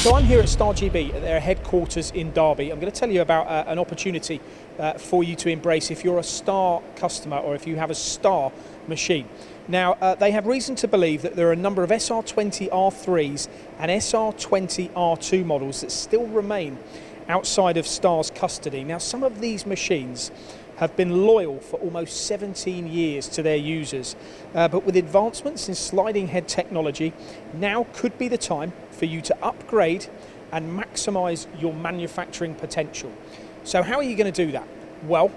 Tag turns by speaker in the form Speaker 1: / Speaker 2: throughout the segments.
Speaker 1: So I'm here at Star GB at their headquarters in Derby. I'm going to tell you about an opportunity for you to embrace if you're a Star customer or if you have a Star machine. Now, they have reason to believe that there are a number of SR-20 R3s and SR-20 R2 models that still remain outside of Star's custody. Now, some of these machines have been loyal for almost 17 years to their users, but with advancements in sliding head technology, now could be the time for you to upgrade and maximise your manufacturing potential. So how are you going to do that? Well,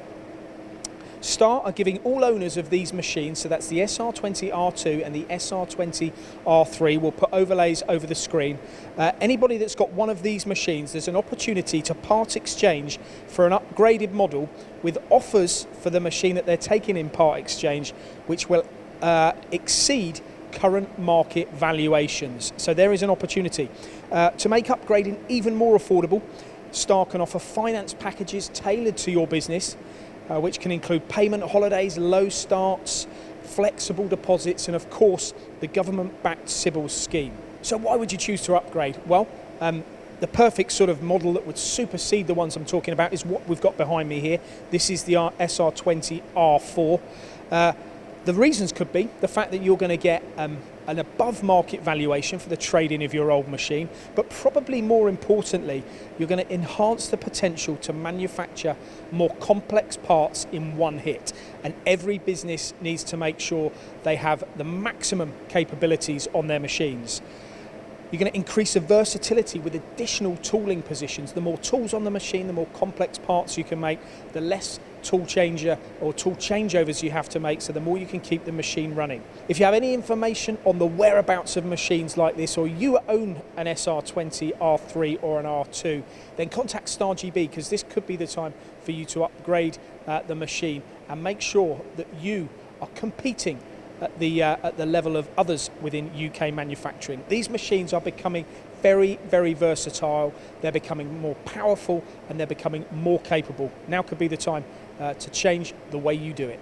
Speaker 1: Star are giving all owners of these machines, so that's the SR-20 R2 and the SR-20 R3, we'll put overlays over the screen. Anybody that's got one of these machines, there's an opportunity to part exchange for an upgraded model with offers for the machine that they're taking in part exchange, which will exceed current market valuations. So there is an opportunity. To make upgrading even more affordable, Star can offer finance packages tailored to your business, which can include payment holidays, low starts, flexible deposits, and of course the government-backed Sybil scheme. So why would you choose to upgrade? Well, the perfect sort of model that would supersede the ones I'm talking about is what we've got behind me here. This is the SR-20 R4. The reasons could be the fact that you're going to get an above market valuation for the trade-in of your old machine, but probably more importantly, you're going to enhance the potential to manufacture more complex parts in one hit. And every business needs to make sure they have the maximum capabilities on their machines. You're going to increase the versatility with additional tooling positions. The more tools on the machine, the more complex parts you can make, the less tool changer or tool changeovers you have to make, so the more you can keep the machine running. If you have any information on the whereabouts of machines like this, or you own an SR-20 R3 or an R2, then contact Star GB, because this could be the time for you to upgrade the machine and make sure that you are competing at the level of others within UK manufacturing. These machines are becoming very, very versatile, they're becoming more powerful, and they're becoming more capable. Now could be the time to change the way you do it.